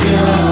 Hallelujah.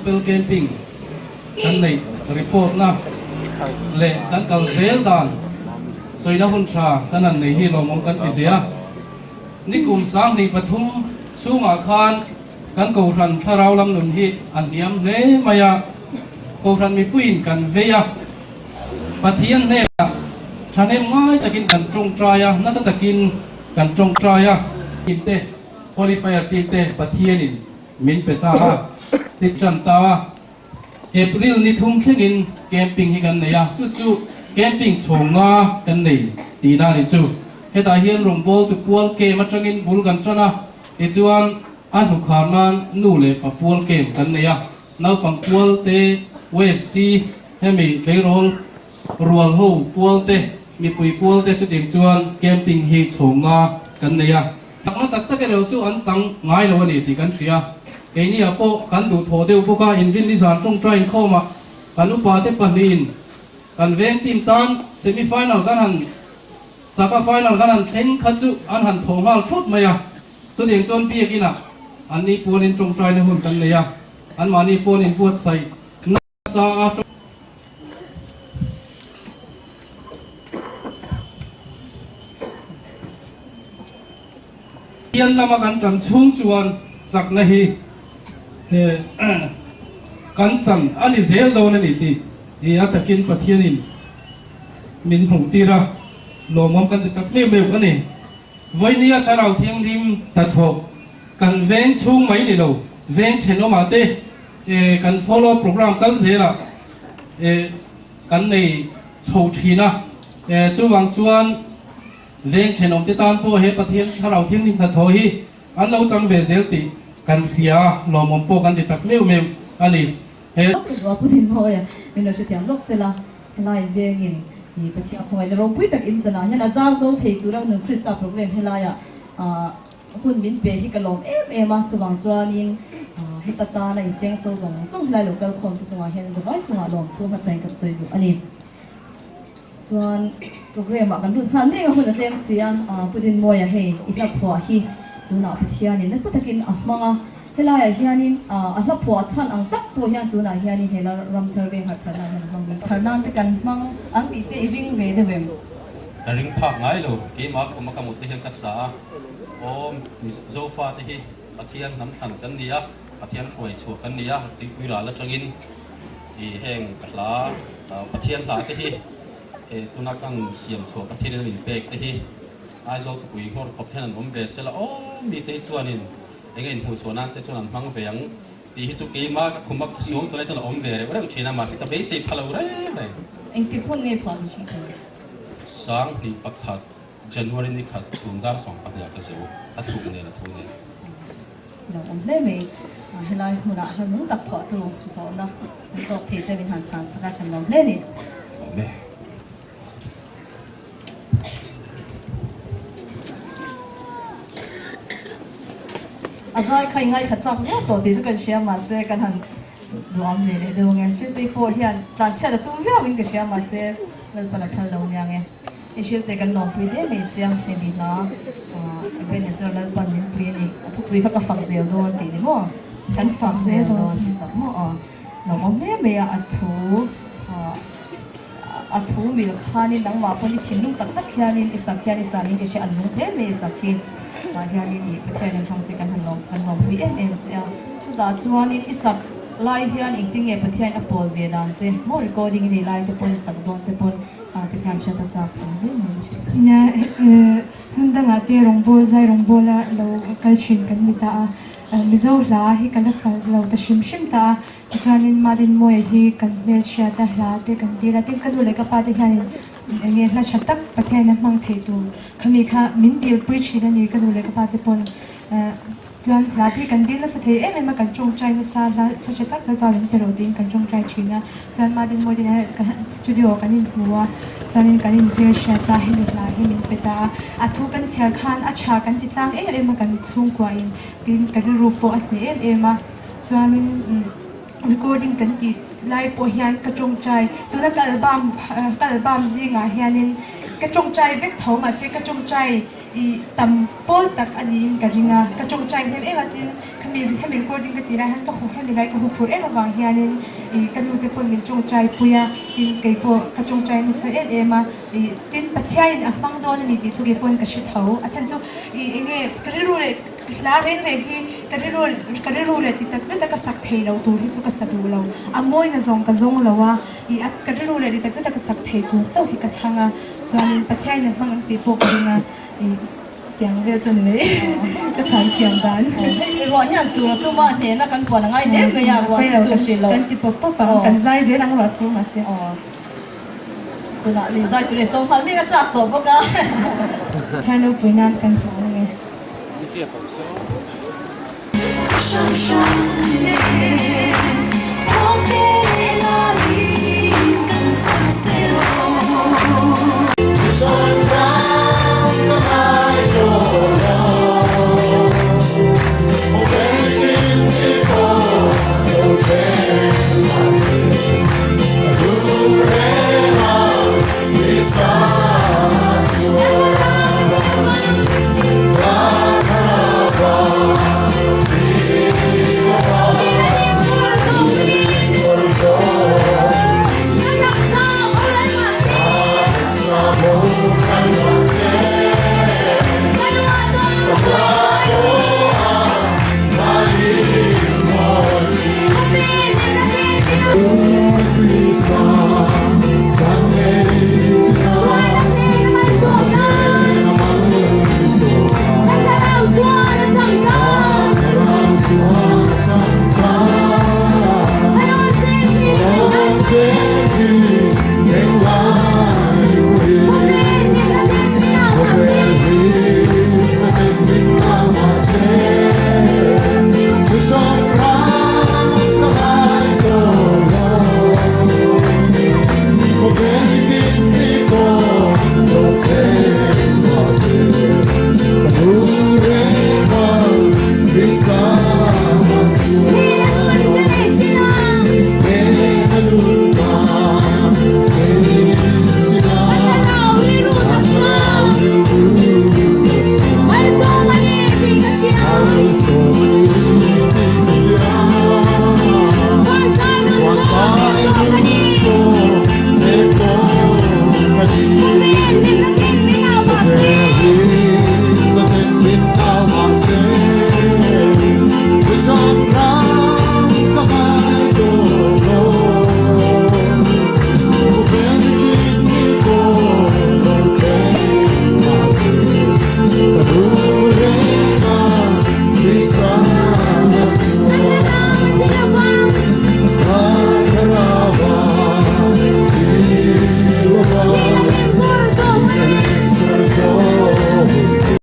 gospel camping kan nei report na le kan kal zel dan soina hun tha kan an nei hi lomong kan ti dia ni kum sang ni pathum sunga khan kan ko ran tharau lam nun hi an niam le maya ko ran mi puin kan veya pathian ne thanem ngai takin kan trong traya na sa takin kan trong traya inte qualifier tinte pathianin min peta ti chan ta April ni thum thingin camping hi kan neya chu camping chonga kan nei ti na ni chu heta hian rombol tu pual ke matangin bul kan chana e chuan an hu kharnan nu le pa pual ke kan neya nau pang pual te wfc hemi leirol rual ho pual te mi pui pual te chu ding chuan camping hi chonga kan neya takna tak tak e lo chu an sang ngai lo ni ti kan thria ke ni apo kan du tho deu buka in vin ni zan tong train khoma kan upa te panin kan veng team tan semi final kan han saka final kan han theng khachu an han thong hal thut maya chu ding ton pi kina an ni punin tong train hun kan neya an mani punin puat sai na sa yan lama kan tan chung chuan sak na hi kan sam ani zel do na ni ti e atakin pathianin min hung tira lomom kan tak ne me kan ni voinia tharau thiang lim ta tho kan veng chung mai ni lo veng theno ma te kan follow program kan zela kan nei chho thina chu wang chuan veng thenom te tan po he pathian tharau thiang lim ta tho hi an lo chang ve zel ti kan khia lomom po kan ti tak meu meu ani he wa putin hoya min se tiang lok sela lai vengin ni pathia khoi ro pui tak in sana hian azar zo thei tura nu krista program helaya hun min pe hi kalom em a chuwang chuanin hitata na in seng so zong song lai local khom tu chuwa hian zawai chuwa lom tu ma sang ka choi du ani chuan program a kan ru han ne hun ateng chiang putin moya he ita phwa hi tuna pathian ni na sa takin ahmanga helaya hianin ahla phwa chan ang tak po hian tuna hianin hela ram tharve hat thana han hang tharnan te kan mang ang ti te ring ve de vem ring phak ngai lo ke ma ko ma ka mut te hian ka sa om zofa te hi pathian nam than kan nia pathian roi chu kan nia ti puira la tangin i heng kala pathian la te hi tuna kang siam chu pathian min pek te hi ai zo ku pui ngor khop thenan om ve sela mi te chuanin engin hu chuanan te chuan mang veng ti hi chu ke ma ka khumak siong to le chuan om ve re ora thina ma si ka be se phalo re nei eng ti phun nge pham chi sang ni pakhat January ni khat chumdar song pahya ka zeu a thuk ne la thu ne no om le me helai huna han mung tak pho tu zo na zo the che bin han chan sa ka kan lom le ni me azai khai ngai khacham ya to ti kan sia ma se kan han duam ne le do nge shi te po hian tan cha da tu vya win ka sia ma se lal pala phal lo nya nge e shi te kan nom pui le me chiang he bi na ben ezra lal pan min pui ni thu pui kha ka fak zel do ti ni mo kan fak zel do ni sa mo no mom ne me a thu mi khani nang ma poni thinung tak tak khianin isak khian isanin ke shi an nu le me isakin ma hianin ni pathian hang che kan han hui em che chu da chuanin isak lai hian ingting e pathian a pol ve dan che mo recording ni lai te pon sak don te pon te kan cha ta cha pon ve mo che na hundanga te rongbol zai rongbola lo kalchin kan ni ta mizo la hi kan sa lo ta shim shim ta chanin madin moy hi kan mel chia ta hla te kan dira tin kan le ka pa te hian nge hla chatak pathian mang thei tu khami kha min dil pui china ni kan le ka pa te pon chuan hla thi kan dil la sa thei em kan chong chai na sa la chatak la ka len pero din kan chong chai china chuan madin moy din studio kan in huwa chuanin kan in pe sha ta hi la hi min peta a thu kan chhar khan a cha kan ti tlang em kan chung kwa in tin kan ru po at ni em a chuanin recording kan ti lai po hian ka chong chai tu na album zinga hianin ka chong chai vek thoma se ka chong chai ตำโป๊ตักอันนี้กะริงะกะจงใจเนี่ยว่าตินขมีให้มีกอดิงกะตีระหันก็หูให้มีไรก็หูพูดระวังเฮียนินกันดูแต่ปนมีจงใจปุยตินไก่ปกะจงใจนี่เสียมาตินปัจจัยอ่ะมังโดนนี่ติทุกคนกะชิดเท้าอาจารย์จูเนี่ยกะรู้เลยลาเรนเรฮีกะรู้เลยติตักจะตักสักเทเราตัวที่ทุกสักดูเราอามวยนะจงกะจงเราว่ากะรู้เลยติตักจะตักสักเทตัวเจ้าฮิกะทังอ่ะส่วนปัจจัยเนี่ยมังติโฟกะริงะเตียงเรียจนเลยก็ฉันเทียมกันรอยันสูตัวมาเห็นนะกันปวดง่ายเด็กไม่อยากรอสูชิโลกันติปปปังกันใจเดี๋ยวนั่งรอสูมาเสียตัวน่ะลินใจตัวเรศพันนี่ก็จับตัวปะกันฉันรู้ปุ่ยนานกันหาไง